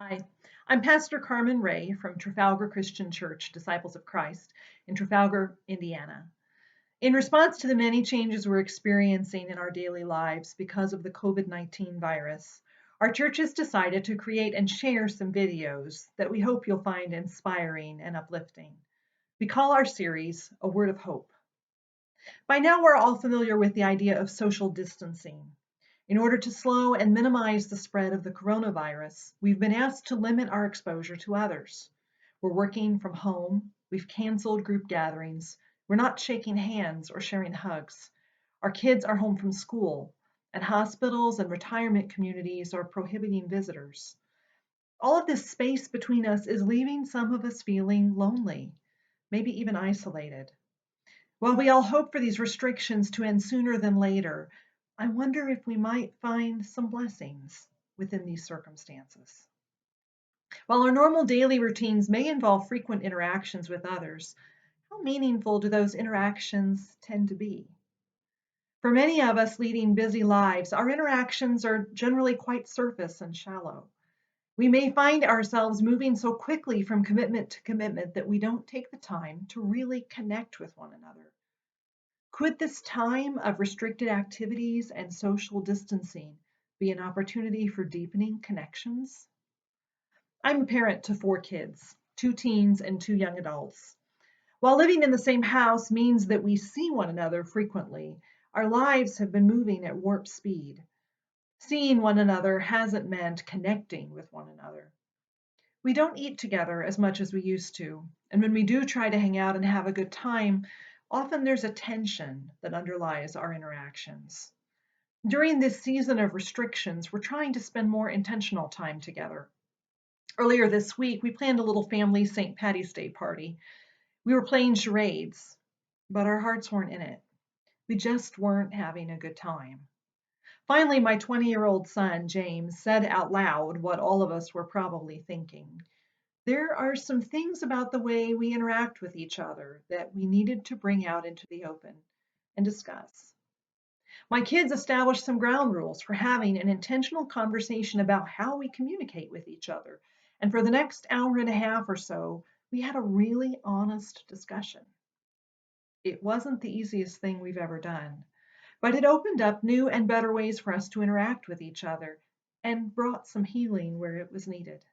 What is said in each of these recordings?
Hi, I'm Pastor Kyrmen Ray from Trafalgar Christian Church, Disciples of Christ, in Trafalgar, Indiana. In response to the many changes we're experiencing in our daily lives because of the COVID-19 virus, our church has decided to create and share some videos that we hope you'll find inspiring and uplifting. We call our series A Word of Hope. By now, we're all familiar with the idea of social distancing. In order to slow and minimize the spread of the coronavirus, we've been asked to limit our exposure to others. We're working from home, we've canceled group gatherings, we're not shaking hands or sharing hugs. Our kids are home from school, and hospitals and retirement communities are prohibiting visitors. All of this space between us is leaving some of us feeling lonely, maybe even isolated. While we all hope for these restrictions to end sooner than later, I wonder if we might find some blessings within these circumstances. While our normal daily routines may involve frequent interactions with others, how meaningful do those interactions tend to be? For many of us leading busy lives, our interactions are generally quite surface and shallow. We may find ourselves moving so quickly from commitment to commitment that we don't take the time to really connect with one another. Could this time of restricted activities and social distancing be an opportunity for deepening connections? I'm a parent to four kids, two teens and two young adults. While living in the same house means that we see one another frequently, our lives have been moving at warp speed. Seeing one another hasn't meant connecting with one another. We don't eat together as much as we used to, and when we do try to hang out and have a good time, often there's a tension that underlies our interactions. During this season of restrictions, we're trying to spend more intentional time together. Earlier this week, we planned a little family St. Patty's Day party. We were playing charades, but our hearts weren't in it. We just weren't having a good time. Finally, my 20-year-old son, James, said out loud what all of us were probably thinking. There are some things about the way we interact with each other that we needed to bring out into the open and discuss. My kids established some ground rules for having an intentional conversation about how we communicate with each other. And for the next hour and a half or so, we had a really honest discussion. It wasn't the easiest thing we've ever done, but it opened up new and better ways for us to interact with each other and brought some healing where it was needed.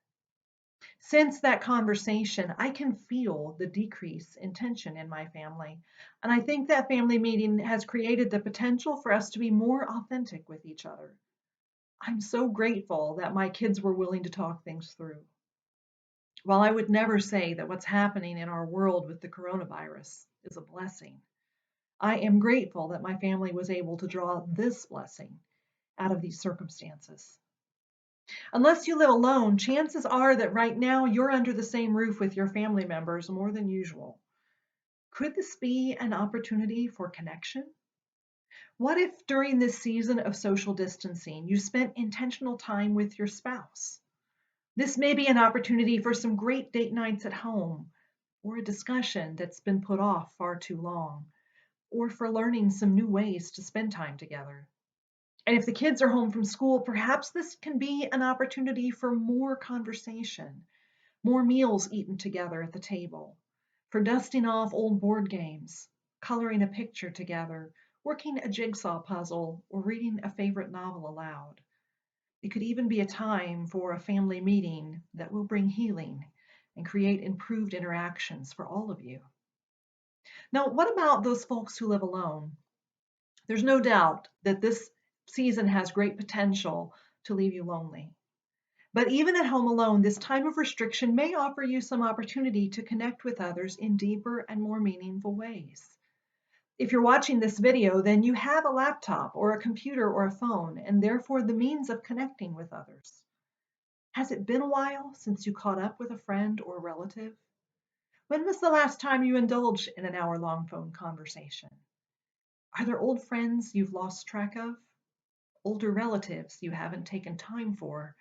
Since that conversation, I can feel the decrease in tension in my family. And I think that family meeting has created the potential for us to be more authentic with each other. I'm so grateful that my kids were willing to talk things through. While I would never say that what's happening in our world with the coronavirus is a blessing, I am grateful that my family was able to draw this blessing out of these circumstances. Unless you live alone, chances are that right now you're under the same roof with your family members more than usual. Could this be an opportunity for connection? What if during this season of social distancing, you spent intentional time with your spouse? This may be an opportunity for some great date nights at home, or a discussion that's been put off far too long, or for learning some new ways to spend time together. And if the kids are home from school, perhaps this can be an opportunity for more conversation, more meals eaten together at the table, for dusting off old board games, coloring a picture together, working a jigsaw puzzle, or reading a favorite novel aloud. It could even be a time for a family meeting that will bring healing and create improved interactions for all of you. Now, what about those folks who live alone? There's no doubt that this season has great potential to leave you lonely. But even at home alone, this time of restriction may offer you some opportunity to connect with others in deeper and more meaningful ways. If you're watching this video, then you have a laptop or a computer or a phone, and therefore the means of connecting with others. Has it been a while since you caught up with a friend or relative? When was the last time you indulged in an hour-long phone conversation? Are there old friends you've lost track of? Older relatives you haven't taken time for?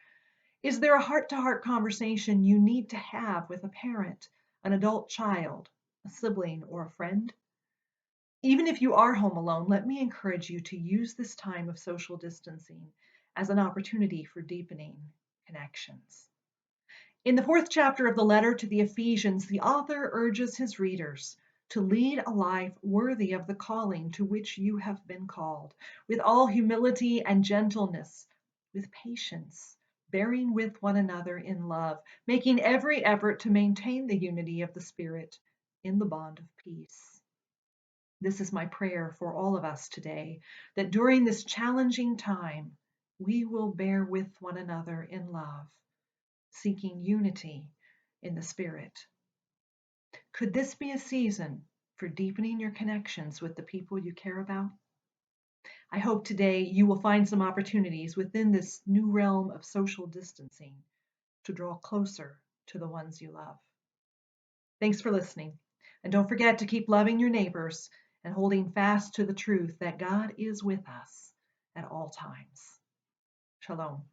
Is there a heart-to-heart conversation you need to have with a parent, an adult child, a sibling, or a friend? Even if you are home alone, let me encourage you to use this time of social distancing as an opportunity for deepening connections. In the 4th chapter of the letter to the Ephesians, the author urges his readers to lead a life worthy of the calling to which you have been called, with all humility and gentleness, with patience, bearing with one another in love, making every effort to maintain the unity of the Spirit in the bond of peace. This is my prayer for all of us today, that during this challenging time, we will bear with one another in love, seeking unity in the Spirit. Could this be a season for deepening your connections with the people you care about? I hope today you will find some opportunities within this new realm of social distancing to draw closer to the ones you love. Thanks for listening. And don't forget to keep loving your neighbors and holding fast to the truth that God is with us at all times. Shalom.